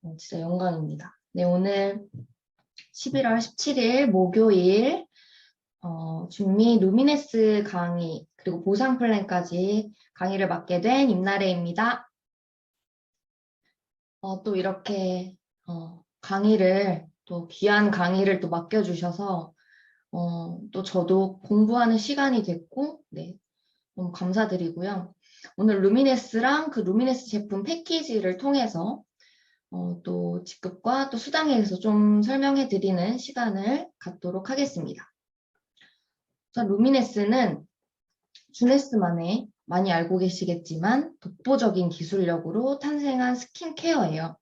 진짜 영광입니다. 네, 오늘 11월 17일 목요일 준미 루미네스 강의 그리고 보상 플랜까지 강의를 맡게 된 임나래입니다. 또 이렇게 강의를 또 귀한 강의를 또 맡겨주셔서 또 저도 공부하는 시간이 됐고 네, 너무 감사드리고요. 오늘 루미네스랑 그 루미네스 제품 패키지를 통해서 또 직급과 또 수당에 대해서 좀 설명해 드리는 시간을 갖도록 하겠습니다. 우선 루미네스는 주네스만의 많이 알고 계시겠지만 독보적인 기술력으로 탄생한 스킨케어예요.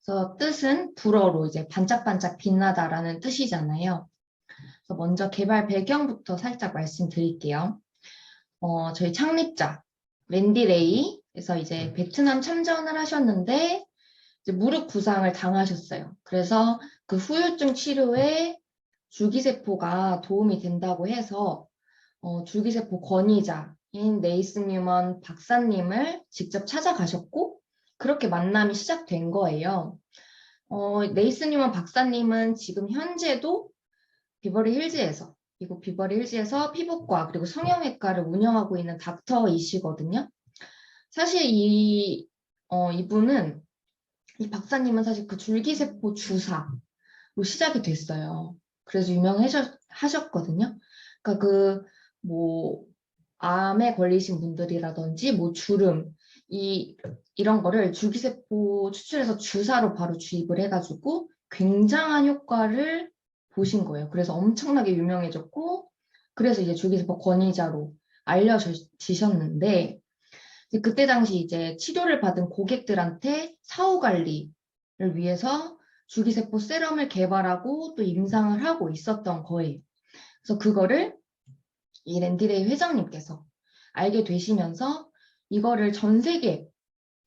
그래서 뜻은 불어로 이제 반짝반짝 빛나다라는 뜻이잖아요. 그래서 먼저 개발 배경부터 살짝 말씀드릴게요. 저희 창립자 랜디 레이에서 이제 베트남 참전을 하셨는데 이제 무릎 부상을 당하셨어요. 그래서 그 후유증 치료에 줄기세포가 도움이 된다고 해서 줄기세포 권위자인 네이슨 뉴먼 박사님을 직접 찾아가셨고 그렇게 만남이 시작된 거예요. 네이슨 뉴먼 박사님은 지금 현재도 미국 비버리 힐즈에서 피부과 그리고 성형외과를 운영하고 있는 닥터이시거든요. 사실 이분은 이 박사님은 사실 그 줄기세포 주사로 시작이 됐어요. 그래서 유명하셨거든요. 그러니까 암에 걸리신 분들이라든지 주름 이런 거를 줄기세포 추출해서 주사로 바로 주입을 해가지고 굉장한 효과를 보신 거예요. 그래서 엄청나게 유명해졌고 그래서 이제 줄기세포 권위자로 알려지셨는데 그때 당시 이제 치료를 받은 고객들한테 사후 관리를 위해서 줄기세포 세럼을 개발하고 또 임상을 하고 있었던 거예요. 그래서 그거를 이 랜디레이 회장님께서 알게 되시면서 이거를 전 세계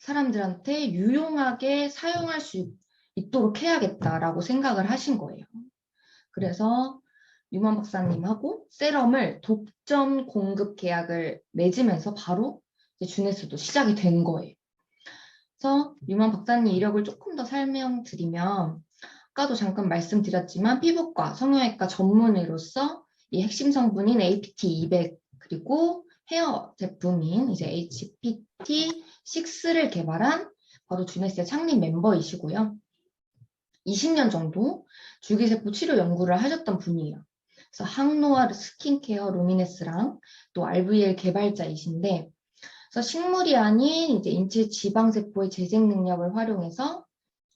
사람들한테 유용하게 사용할 수 있도록 해야겠다라고 생각을 하신 거예요. 그래서 뉴먼 박사님하고 세럼을 독점 공급 계약을 맺으면서 바로 주네스도 시작이 된 거예요. 그래서 뉴먼 박사님 이력을 조금 더 설명드리면 아까도 잠깐 말씀드렸지만 피부과, 성형외과 전문의로서 이 핵심 성분인 APT200 그리고 헤어 제품인 이제 HPT6를 개발한 바로 주네스의 창립 멤버이시고요. 20년 정도 줄기세포 치료 연구를 하셨던 분이에요. 그래서 항노아 스킨케어 루미네스랑 또 RVL 개발자이신데 그래서 식물이 아닌 이제 인체 지방세포의 재생 능력을 활용해서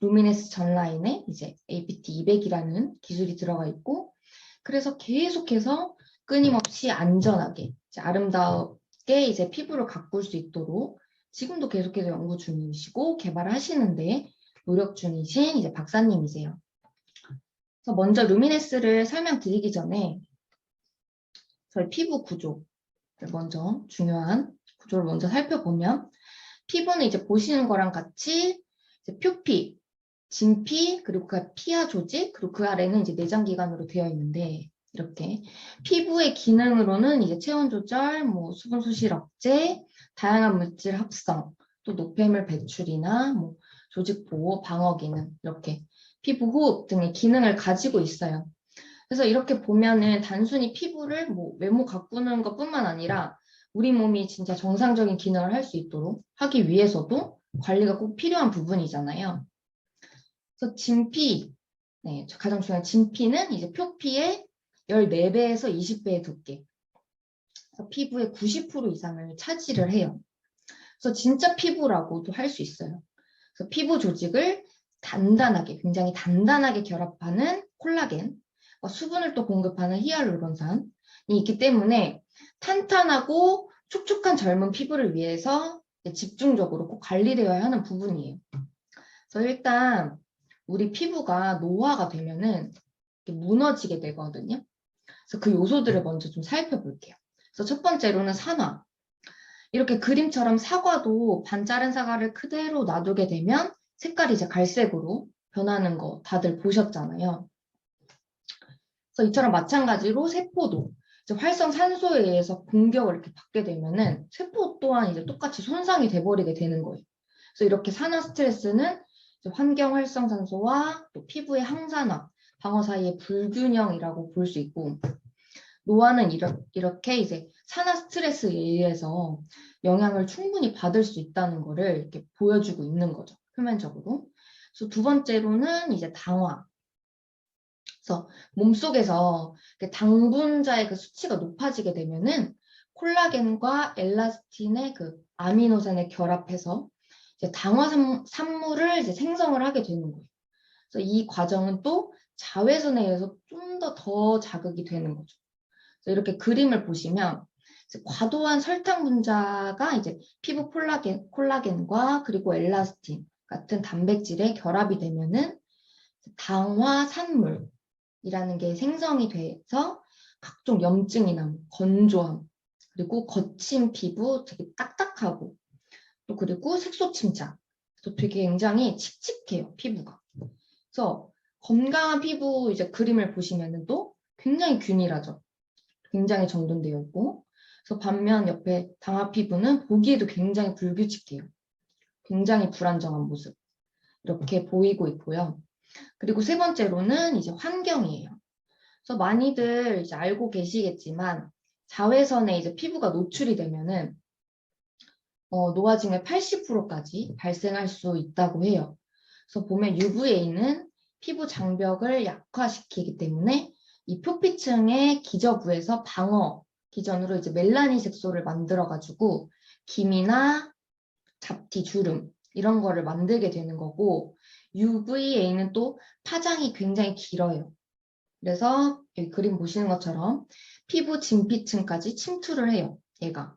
루미네스 전라인에 이제 APT200이라는 기술이 들어가 있고 그래서 계속해서 끊임없이 안전하게 이제 아름답게 이제 피부를 가꿀 수 있도록 지금도 계속해서 연구 중이시고 개발하시는데 노력 중이신 이제 박사님이세요. 그래서 먼저 루미네스를 설명드리기 전에 저희 피부 구조를 먼저 중요한 구조를 먼저 살펴보면 피부는 이제 보시는 거랑 같이 이제 표피, 진피, 그리고 그 피하 조직, 그리고 그 아래는 이제 내장기관으로 되어 있는데 이렇게 피부의 기능으로는 이제 체온 조절, 수분 소실 억제, 다양한 물질 합성, 또 노폐물 배출이나 조직 보호, 방어 기능 이렇게 피부 호흡 등의 기능을 가지고 있어요. 그래서 이렇게 보면은 단순히 피부를 외모 가꾸는 것뿐만 아니라 우리 몸이 진짜 정상적인 기능을 할 수 있도록 하기 위해서도 관리가 꼭 필요한 부분이잖아요. 그래서 진피, 가장 중요한 진피는 이제 표피의 14배에서 20배의 두께. 그래서 피부의 90% 이상을 차지를 해요. 그래서 진짜 피부라고도 할 수 있어요. 그래서 피부 조직을 굉장히 단단하게 결합하는 콜라겐, 수분을 또 공급하는 히알루론산이 있기 때문에 탄탄하고 촉촉한 젊은 피부를 위해서 집중적으로 꼭 관리되어야 하는 부분이에요. 그래서 일단 우리 피부가 노화가 되면은 무너지게 되거든요. 그래서 그 요소들을 먼저 좀 살펴볼게요. 그래서 첫 번째로는 산화. 이렇게 그림처럼 사과도 반 자른 사과를 그대로 놔두게 되면 색깔이 이제 갈색으로 변하는 거 다들 보셨잖아요. 그래서 이처럼 마찬가지로 세포도 이제 활성산소에 의해서 공격을 이렇게 받게 되면은 세포 또한 이제 똑같이 손상이 돼버리게 되는 거예요. 그래서 이렇게 산화 스트레스는 환경 활성산소와 또 피부의 항산화, 방어 사이의 불균형이라고 볼 수 있고, 노화는 이렇게 이제 산화 스트레스에 의해서 영향을 충분히 받을 수 있다는 거를 이렇게 보여주고 있는 거죠. 표면적으로. 그래서 두 번째로는 이제 당화. 그래서 몸속에서 당분자의 그 수치가 높아지게 되면은 콜라겐과 엘라스틴의 그 아미노산에 결합해서 이제 당화 산물을 이제 생성을 하게 되는 거예요. 그래서 이 과정은 또 자외선에 의해서 좀 더 자극이 되는 거죠. 그래서 이렇게 그림을 보시면 이제 과도한 설탕 분자가 이제 피부 콜라겐과 그리고 엘라스틴 같은 단백질에 결합이 되면은 당화 산물이라는 게 생성이 돼서 각종 염증이나 뭐 건조함, 그리고 거친 피부, 되게 딱딱하고, 또 그리고 색소 침착, 또 되게 굉장히 칙칙해요, 피부가. 그래서 건강한 피부 이제 그림을 보시면은 또 굉장히 균일하죠. 굉장히 정돈되어 있고. 그래서 반면 옆에 당화 피부는 보기에도 굉장히 불규칙해요. 굉장히 불안정한 모습. 이렇게 보이고 있고요. 그리고 세 번째로는 이제 환경이에요. 그래서 많이들 이제 알고 계시겠지만 자외선에 이제 피부가 노출이 되면은 노화증의 80%까지 발생할 수 있다고 해요. 그래서 보면 UVA는 피부 장벽을 약화시키기 때문에 이 표피층의 기저부에서 방어 기전으로 이제 멜라닌 색소를 만들어가지고 기미나 잡티, 주름 이런 거를 만들게 되는 거고, UVA는 또 파장이 굉장히 길어요. 그래서 여기 그림 보시는 것처럼 피부 진피층까지 침투를 해요, 얘가.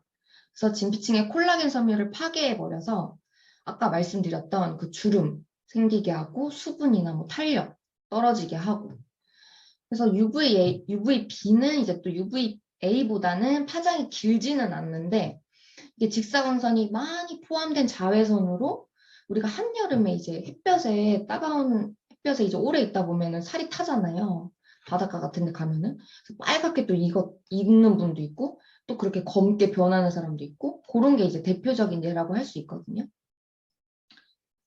그래서 진피층의 콜라겐 섬유를 파괴해버려서 아까 말씀드렸던 그 주름 생기게 하고 수분이나 뭐 탄력 떨어지게 하고. 그래서 UVB는 이제 또 UVA보다는 파장이 길지는 않는데 이게 직사광선이 많이 포함된 자외선으로 우리가 한여름에 이제 햇볕에 따가운 햇볕에 이제 오래 있다 보면은 살이 타잖아요. 바닷가 같은 데 가면은 빨갛게 또 익는 분도 있고 또 그렇게 검게 변하는 사람도 있고 그런 게 이제 대표적인 예라고 할 수 있거든요.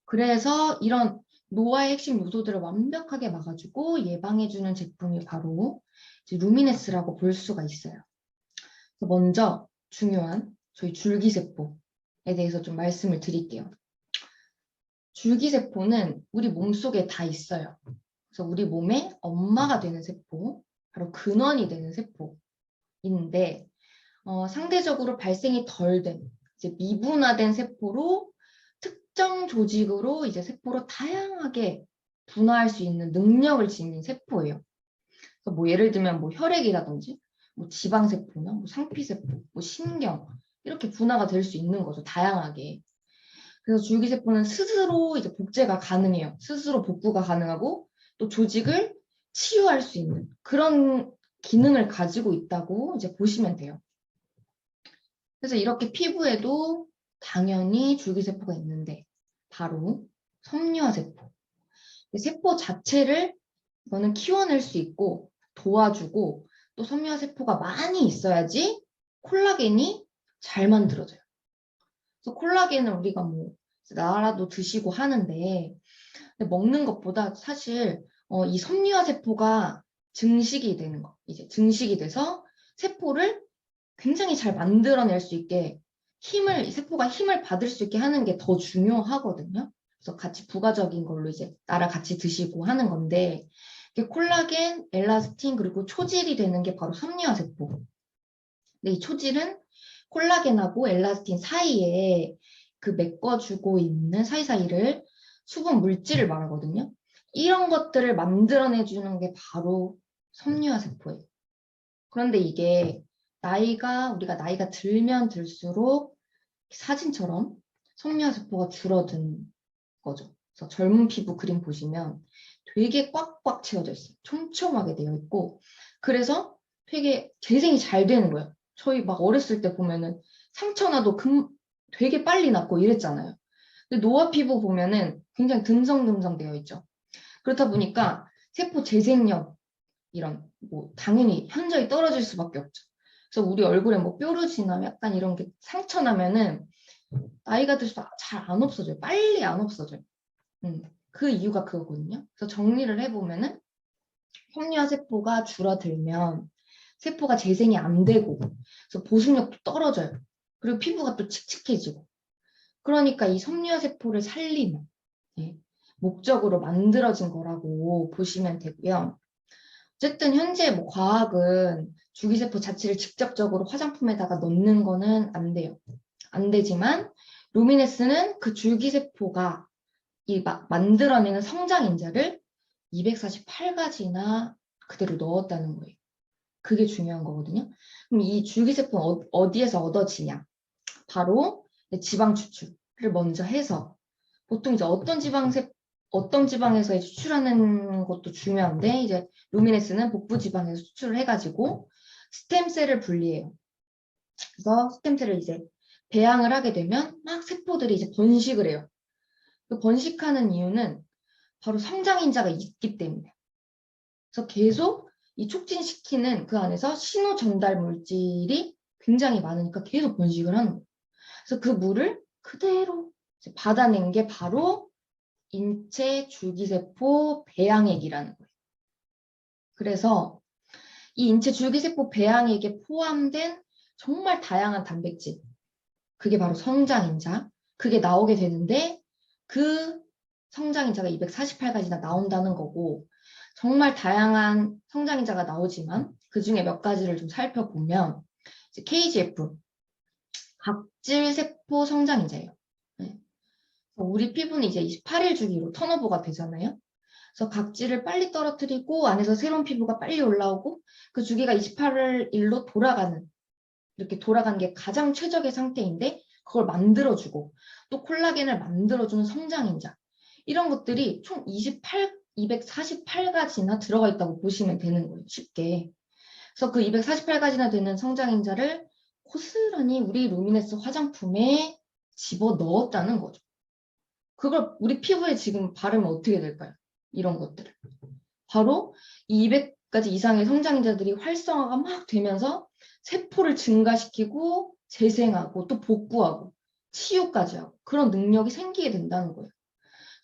그래서 이런 노화의 핵심 요소들을 완벽하게 막아주고 예방해주는 제품이 바로 이제 루미네스라고 볼 수가 있어요. 먼저 중요한 저희 줄기세포에 대해서 좀 말씀을 드릴게요. 줄기세포는 우리 몸속에 다 있어요. 그래서 우리 몸의 엄마가 되는 세포, 바로 근원이 되는 세포인데 상대적으로 발생이 덜 된, 이제 미분화된 세포로 특정 조직으로 이제 세포로 다양하게 분화할 수 있는 능력을 지닌 세포예요. 그래서 뭐 예를 들면 뭐 혈액이라든지 뭐 지방세포나 뭐 상피세포, 뭐 신경 이렇게 분화가 될 수 있는 거죠. 다양하게. 그래서 줄기세포는 스스로 이제 복제가 가능해요. 스스로 복구가 가능하고 또 조직을 치유할 수 있는 그런 기능을 가지고 있다고 이제 보시면 돼요. 그래서 이렇게 피부에도 당연히 줄기세포가 있는데 바로 섬유화세포. 세포 자체를 이거는 키워낼 수 있고 도와주고 또 섬유화세포가 많이 있어야지 콜라겐이 잘 만들어져요. 그래서 콜라겐을 우리가 뭐 나라도 드시고 하는데 먹는 것보다 사실 이 섬유화세포가 증식이 되는 거, 이제 증식이 돼서 세포를 굉장히 잘 만들어낼 수 있게 세포가 힘을 받을 수 있게 하는 게 더 중요하거든요. 그래서 같이 부가적인 걸로 이제 나랑 같이 드시고 하는 건데, 콜라겐, 엘라스틴, 그리고 초질이 되는 게 바로 섬유화세포. 근데 이 초질은 콜라겐하고 엘라스틴 사이에 그 메꿔주고 있는 사이사이를 수분 물질을 말하거든요. 이런 것들을 만들어내주는 게 바로 섬유화세포예요. 그런데 이게 우리가 나이가 들면 들수록 사진처럼 섬유화세포가 줄어든 거죠. 그래서 젊은 피부 그림 보시면 되게 꽉꽉 채워져 있어요. 촘촘하게 되어 있고 그래서 되게 재생이 잘 되는 거예요. 저희 막 어렸을 때 보면은 상처 나도 되게 빨리 낫고 이랬잖아요. 근데 노화 피부 보면은 굉장히 듬성듬성 되어 있죠. 그렇다 보니까 세포 재생력 이런 뭐 당연히 현저히 떨어질 수밖에 없죠. 그래서 우리 얼굴에 뭐 뾰루지나 약간 이런 게 상처 나면은 나이가 들수록 잘 안 없어져요. 빨리 안 없어져요. 그 이유가 그거거든요. 그래서 정리를 해보면은 섬유화 세포가 줄어들면 세포가 재생이 안 되고 그래서 보습력도 떨어져요. 그리고 피부가 또 칙칙해지고 그러니까 이 섬유화 세포를 살리는 예, 목적으로 만들어진 거라고 보시면 되고요. 어쨌든 현재 뭐 과학은 줄기세포 자체를 직접적으로 화장품에다가 넣는 거는 안 돼요. 안 되지만 루미네스는 그 줄기세포가 만들어내는 성장인자를 248가지나 그대로 넣었다는 거예요. 그게 중요한 거거든요. 그럼 이 줄기세포는 어디에서 얻어지냐? 바로 지방 추출을 먼저 해서 보통 이제 어떤 지방에서 이제 추출하는 것도 중요한데 이제 루미네스는 복부 지방에서 추출을 해가지고 스템셀을 분리해요. 그래서 스템셀을 이제 배양을 하게 되면 막 세포들이 이제 번식을 해요. 그 번식하는 이유는 바로 성장인자가 있기 때문에. 그래서 계속 이 촉진시키는 그 안에서 신호 전달 물질이 굉장히 많으니까 계속 번식을 하는 거예요. 그래서 그 물을 그대로 받아낸 게 바로 인체 줄기세포 배양액이라는 거예요. 그래서 이 인체 줄기세포 배양액에 포함된 정말 다양한 단백질, 그게 바로 성장인자, 그게 나오게 되는데 그 성장인자가 248가지나 나온다는 거고 정말 다양한 성장인자가 나오지만 그 중에 몇 가지를 좀 살펴보면 이제 KGF, 각질세포 성장인자예요. 네. 우리 피부는 이제 28일 주기로 턴오버가 되잖아요. 그래서 각질을 빨리 떨어뜨리고 안에서 새로운 피부가 빨리 올라오고 그 주기가 28일로 이렇게 돌아가는 게 가장 최적의 상태인데 그걸 만들어주고 또 콜라겐을 만들어주는 성장인자 이런 것들이 총 248가지나 들어가 있다고 보시면 되는 거예요. 쉽게. 그래서 그 248가지나 되는 성장인자를 고스란히 우리 루미네스 화장품에 집어 넣었다는 거죠. 그걸 우리 피부에 지금 바르면 어떻게 될까요? 이런 것들을. 바로 이 200가지 이상의 성장인자들이 활성화가 막 되면서 세포를 증가시키고 재생하고 또 복구하고 치유까지 하고 그런 능력이 생기게 된다는 거예요.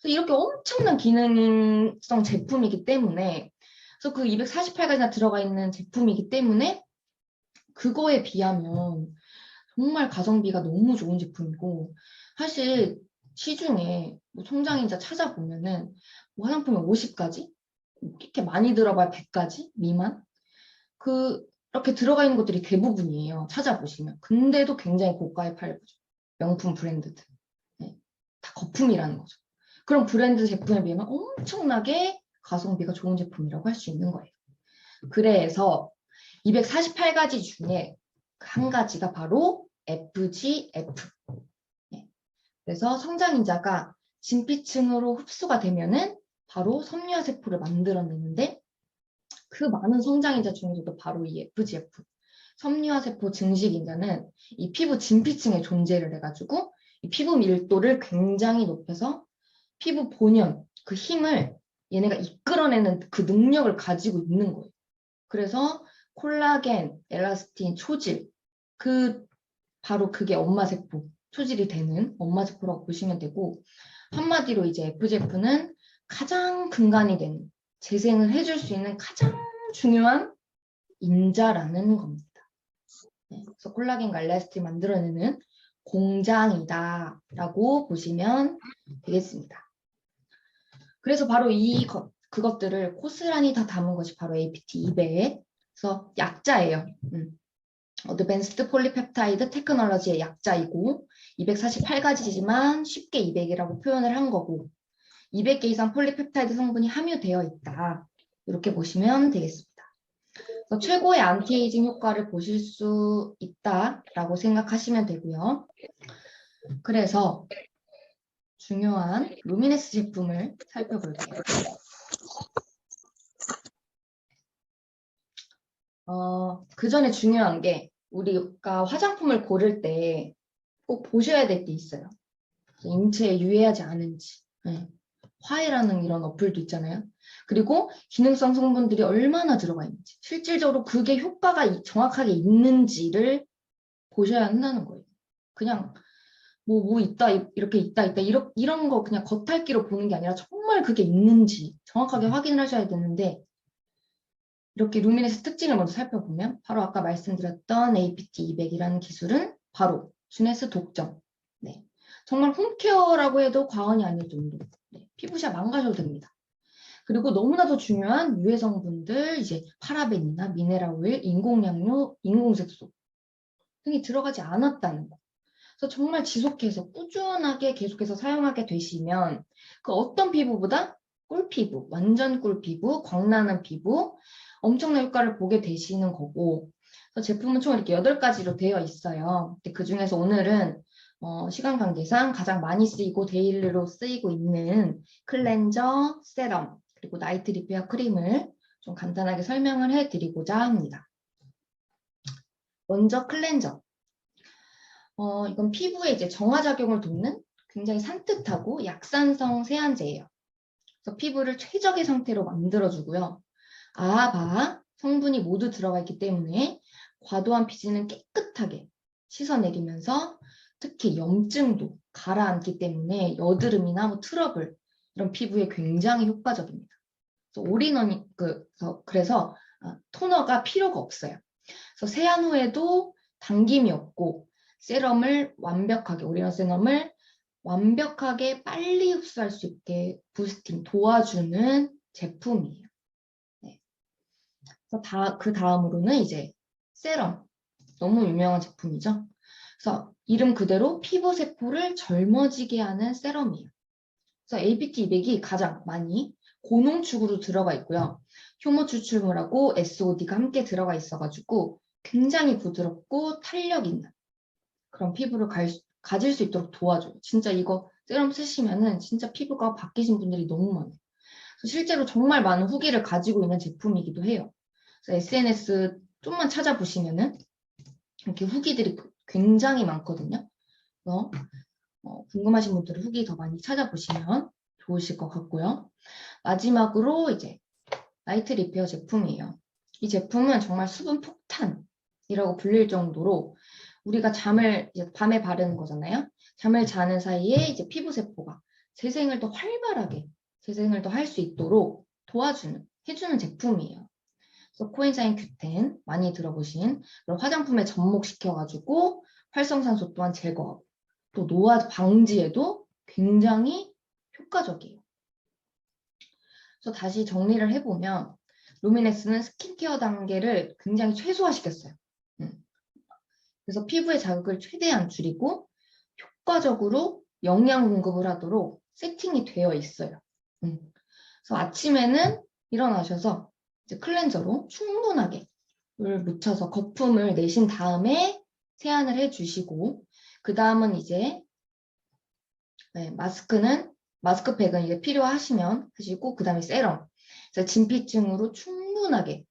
그래서 이렇게 엄청난 기능성 제품이기 때문에 그래서 그 248가지나 들어가 있는 제품이기 때문에 그거에 비하면 정말 가성비가 너무 좋은 제품이고 사실 시중에 뭐 성장인자 찾아보면은 뭐 화장품에 50가지 이렇게 많이 들어봐야 100가지 미만 그렇게 들어가 있는 것들이 대부분이에요. 찾아보시면. 근데도 굉장히 고가에 팔죠. 명품 브랜드들. 네. 다 거품이라는 거죠. 그런 브랜드 제품에 비하면 엄청나게 가성비가 좋은 제품이라고 할 수 있는 거예요. 그래서 248가지 중에 한 가지가 바로 FGF. 네. 그래서 성장인자가 진피층으로 흡수가 되면은 바로 섬유화 세포를 만들어내는데 그 많은 성장인자 중에서도 바로 이 FGF, 섬유화 세포 증식인자는 이 피부 진피층에 존재를 해가지고 이 피부 밀도를 굉장히 높여서 피부 본연, 그 힘을 얘네가 이끌어내는 그 능력을 가지고 있는 거예요. 그래서 콜라겐, 엘라스틴, 초질, 바로 그게 엄마 세포, 초질이 되는 엄마 세포라고 보시면 되고 한마디로 이제 FGF는 가장 근간이 되는 재생을 해줄 수 있는 가장 중요한 인자라는 겁니다. 네, 그래서 콜라겐과 엘라스틴 만들어내는 공장이다라고 보시면 되겠습니다. 그래서 바로 그것들을 고스란히 다 담은 것이 바로 APT 200. 그래서 약자예요. 어드밴스드 폴리펩타이드 테크놀로지의 약자이고 248가지지만 쉽게 200이라고 표현을 한 거고 200개 이상 폴리펩타이드 성분이 함유되어 있다. 이렇게 보시면 되겠습니다. 최고의 안티에이징 효과를 보실 수 있다라고 생각하시면 되고요. 그래서 중요한 루미네스 제품을 살펴볼게요. 그 전에 중요한 게 우리가 화장품을 고를 때 꼭 보셔야 될 게 있어요. 인체에 유해하지 않은지. 네. 화해라는 이런 어플도 있잖아요. 그리고 기능성 성분들이 얼마나 들어가 있는지, 실질적으로 그게 효과가 정확하게 있는지를 보셔야 한다는 거예요. 그냥 뭐 있다, 이렇게 있다, 이런 거 그냥 겉핥기로 보는 게 아니라 정말 그게 있는지 정확하게 확인을 하셔야 되는데, 이렇게 루미네스 특징을 먼저 살펴보면 바로 아까 말씀드렸던 APT200이라는 기술은 바로 주네스 독점. 네. 정말 홈케어라고 해도 과언이 아닐 정도. 네. 피부샷 망가져도 됩니다. 그리고 너무나도 중요한 유해 성분들, 이제 파라벤이나 미네랄 오일, 인공양료, 인공색소 등이 들어가지 않았다는 거. 그래서 정말 지속해서 꾸준하게 계속해서 사용하게 되시면 그 어떤 피부보다 꿀피부, 완전 꿀피부, 광나는 피부, 엄청난 효과를 보게 되시는 거고, 그래서 제품은 총 이렇게 8가지로 되어 있어요. 근데 그중에서 오늘은 시간 관계상 가장 많이 쓰이고 데일리로 쓰이고 있는 클렌저, 세럼, 그리고 나이트 리페어 크림을 좀 간단하게 설명을 해드리고자 합니다. 먼저 클렌저. 이건 피부에 이제 정화작용을 돕는 굉장히 산뜻하고 약산성 세안제예요. 그래서 피부를 최적의 상태로 만들어주고요. 아바 성분이 모두 들어가 있기 때문에 과도한 피지는 깨끗하게 씻어내리면서 특히 염증도 가라앉기 때문에 여드름이나 뭐 트러블 이런 피부에 굉장히 효과적입니다. 그래서 올인원이 그래서 토너가 필요가 없어요. 그래서 세안 후에도 당김이 없고 세럼을 완벽하게 올인원 세럼을 완벽하게 빨리 흡수할 수 있게 부스팅 도와주는 제품이에요. 네. 그래서 그 다음으로는 이제 세럼. 너무 유명한 제품이죠. 그래서 이름 그대로 피부 세포를 젊어지게 하는 세럼이에요. 그래서 APT200이 가장 많이 고농축으로 들어가 있고요. 효모 추출물하고 SOD가 함께 들어가 있어가지고 굉장히 부드럽고 탄력 있는 그런 피부를 가질 수 있도록 도와줘요. 진짜 이거 세럼 쓰시면은 진짜 피부가 바뀌신 분들이 너무 많아요. 실제로 정말 많은 후기를 가지고 있는 제품이기도 해요. 그래서 SNS 좀만 찾아보시면은 이렇게 후기들이 굉장히 많거든요. 그래서 궁금하신 분들은 후기 더 많이 찾아보시면 좋으실 것 같고요. 마지막으로 이제 나이트 리페어 제품이에요. 이 제품은 정말 수분 폭탄이라고 불릴 정도로 우리가 잠을 이제 밤에 바르는 거잖아요. 잠을 자는 사이에 이제 피부 세포가 재생을 더 활발하게 재생을 더 할 수 있도록 해주는 제품이에요. 그래서 코엔자임 Q10 많이 들어보신 그런 화장품에 접목시켜가지고 활성산소 또한 제거하고 또 노화 방지에도 굉장히 효과적이에요. 그래서 다시 정리를 해보면 루미넥스는 스킨케어 단계를 굉장히 최소화시켰어요. 그래서 피부의 자극을 최대한 줄이고 효과적으로 영양 공급을 하도록 세팅이 되어 있어요. 그래서 아침에는 일어나셔서 이제 클렌저로 충분하게 물 묻혀서 거품을 내신 다음에 세안을 해주시고 그 다음은 이제 마스크팩은 이제 필요하시면 하시고 그 다음에 세럼 그래서 진피층으로 충분하게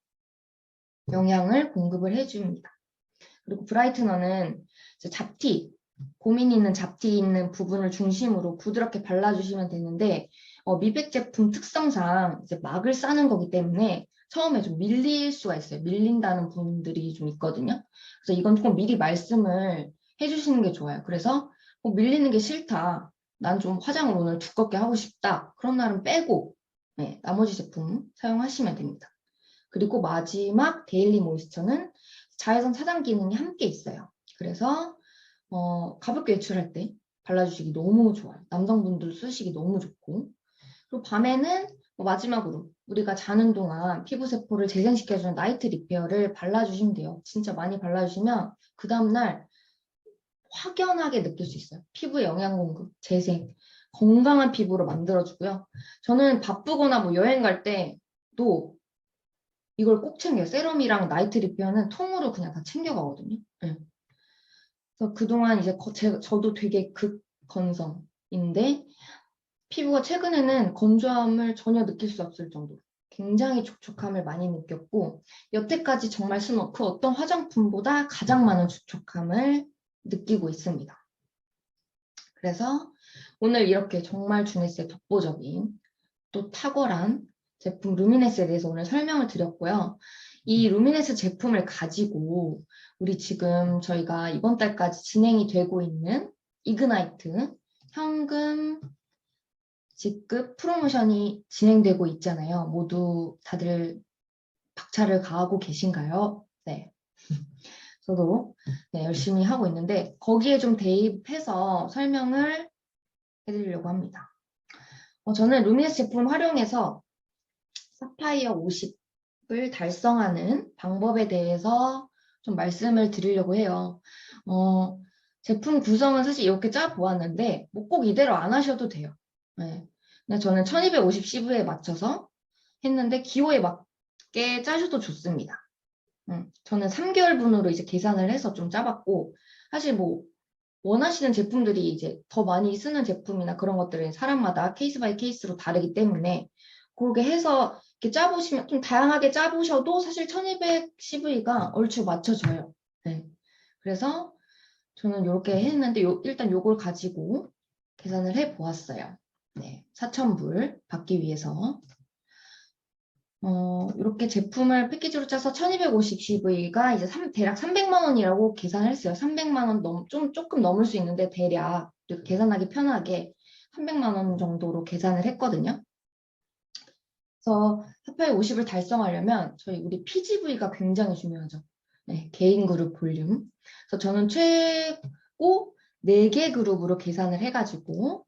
영양을 공급을 해줍니다. 그리고 브라이트너는 이제 고민 있는 잡티 있는 부분을 중심으로 부드럽게 발라주시면 되는데 미백 제품 특성상 이제 막을 싸는 거기 때문에 처음에 좀 밀릴 수가 있어요. 밀린다는 분들이 좀 있거든요. 그래서 이건 꼭 미리 말씀을 해주시는 게 좋아요. 그래서 밀리는 게 싫다. 난 좀 화장을 오늘 두껍게 하고 싶다. 그런 날은 빼고 나머지 제품 사용하시면 됩니다. 그리고 마지막 데일리 모이스처는 자외선 차단 기능이 함께 있어요. 그래서 가볍게 외출할 때 발라주시기 너무 좋아요. 남성분들 쓰시기 너무 좋고 그리고 밤에는 마지막으로 우리가 자는 동안 피부 세포를 재생시켜주는 나이트 리페어를 발라주시면 돼요. 진짜 많이 발라주시면 그 다음날 확연하게 느낄 수 있어요. 피부의 영양 공급, 재생, 건강한 피부로 만들어주고요. 저는 바쁘거나 뭐 여행 갈 때도 이걸 꼭 챙겨요. 세럼이랑 나이트 리페어는 통으로 그냥 다 챙겨가거든요. 네. 그래서 그동안 이제 저도 되게 극건성인데 피부가 최근에는 건조함을 전혀 느낄 수 없을 정도로 굉장히 촉촉함을 많이 느꼈고 여태까지 정말 쓴 그 어떤 화장품보다 가장 많은 촉촉함을 느끼고 있습니다. 그래서 오늘 이렇게 정말 주네스의 독보적인 또 탁월한 제품 루미네스에 대해서 오늘 설명을 드렸고요. 이 루미네스 제품을 가지고 우리 지금 저희가 이번 달까지 진행이 되고 있는 이그나이트 현금 직급 프로모션이 진행되고 있잖아요. 모두 다들 박차를 가하고 계신가요? 네. 저도 네, 열심히 하고 있는데 거기에 좀 대입해서 설명을 해드리려고 합니다. 저는 루미네스 제품을 활용해서 사파이어 50을 달성하는 방법에 대해서 좀 말씀을 드리려고 해요. 제품 구성은 사실 이렇게 짜보았는데 뭐 꼭 이대로 안 하셔도 돼요. 네. 근데 저는 1250CV에 맞춰서 했는데 기호에 맞게 짜셔도 좋습니다. 저는 3개월분으로 이제 계산을 해서 좀 짜봤고 사실 뭐 원하시는 제품들이 이제 더 많이 쓰는 제품이나 그런 것들은 사람마다 케이스 바이 케이스로 다르기 때문에 그렇게 해서 이렇게 짜보시면 좀 다양하게 짜보셔도 사실 1200CV가 얼추 맞춰져요. 네. 그래서 저는 이렇게 했는데 일단 요걸 가지고 계산을 해 보았어요. 네. 4,000불 받기 위해서. 이렇게 제품을 패키지로 짜서 1250CV가 이제 대략 300만 원이라고 계산을 했어요. 300만 원 조금 넘을 수 있는데 대략 이렇게 계산하기 편하게 300만 원 정도로 계산을 했거든요. 그래서 사파이어 50을 달성하려면 우리 PGV가 굉장히 중요하죠. 네, 개인 그룹 볼륨. 그래서 저는 최고 4개 그룹으로 계산을 해가지고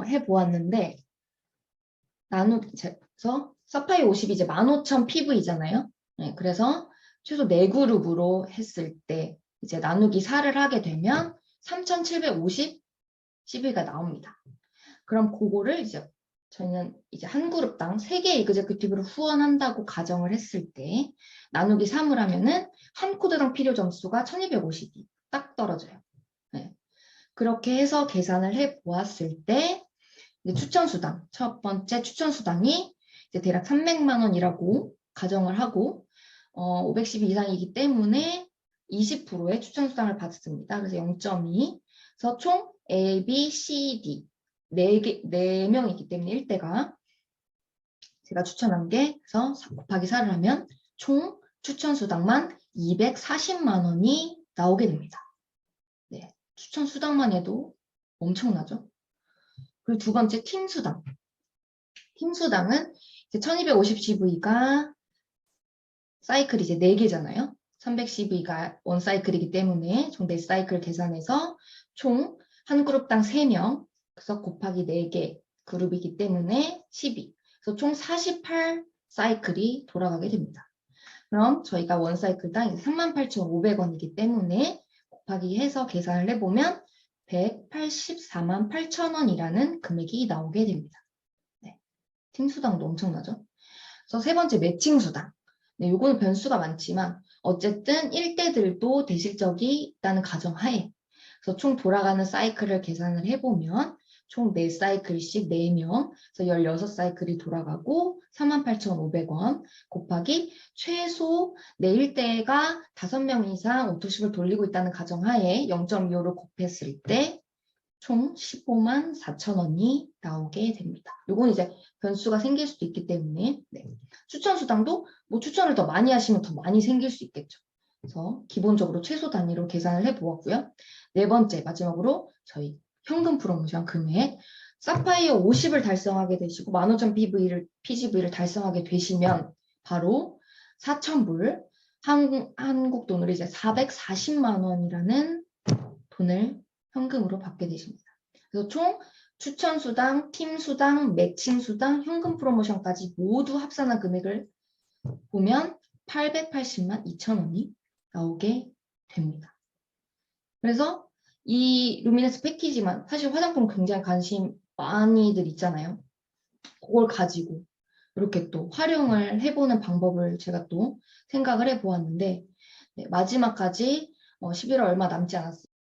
해보았는데 그래서 사파이어 50이 이제 15,000 PV잖아요. 네, 그래서 최소 4그룹으로 했을 때 이제 나누기 4를 하게 되면 3,750 CV가 나옵니다. 그럼 그거를 이제 저희는 이제 한 그룹당 3개 이그제큐티브를 후원한다고 가정을 했을 때 나누기 3을 하면은 한 코드당 필요 점수가 1250이 딱 떨어져요. 네. 그렇게 해서 계산을 해 보았을 때 추천수당, 첫 번째 추천수당이 이제 대략 300만 원이라고 가정을 하고 510 이상이기 때문에 20%의 추천수당을 받습니다. 그래서 0.2. 그래서 총 A, B, C, D 4명이기 때문에 1대가 제가 추천한 게 그래서 곱하기 4를 하면 총 추천수당만 240만 원이 나오게 됩니다. 네, 추천수당만 해도 엄청나죠? 그리고 두 번째 팀수당. 팀수당은 1250CV가 사이클이 이제 4개잖아요. 300CV가 원 사이클이기 때문에 총 4사이클 계산해서 총 한 그룹당 3명, 그래서 곱하기 4개 그룹이기 때문에 12. 그래서 총 48사이클이 돌아가게 됩니다. 그럼 저희가 원 사이클당 38,500원이기 때문에 곱하기 해서 계산을 해보면 184만 8천원이라는 금액이 나오게 됩니다. 네. 팀수당도 엄청나죠? 그래서 세 번째 매칭 수당. 네, 요거는 변수가 많지만 어쨌든 1대들도 대실적이 있다는 가정하에 그래서 총 돌아가는 사이클을 계산을 해보면 총 4사이클씩 4명, 그래서 16사이클이 돌아가고 48,500원 곱하기 최소 내 1대가 5명 이상 오토십을 돌리고 있다는 가정하에 0.25로 곱했을 때 총 15만 4천 원이 나오게 됩니다. 요건 이제 변수가 생길 수도 있기 때문에 추천수당도 뭐 추천을 더 많이 하시면 더 많이 생길 수 있겠죠. 그래서 기본적으로 최소 단위로 계산을 해보았고요. 네 번째 마지막으로 저희 현금 프로모션 금액 사파이어 50을 달성하게 되시고 15,000 PGV를 달성하게 되시면 바로 4,000불 한국 돈으로 이제 440만 원이라는 돈을 현금으로 받게 되십니다. 그래서 총 추천수당, 팀수당, 매칭수당, 현금 프로모션까지 모두 합산한 금액을 보면 880만 2천 원이 나오게 됩니다. 그래서 이 루미네스 패키지만 사실 화장품 굉장히 관심 많이들 있잖아요. 그걸 가지고 이렇게 또 활용을 해보는 방법을 제가 또 생각을 해보았는데 마지막까지 11월 얼마 남지 않았습니다.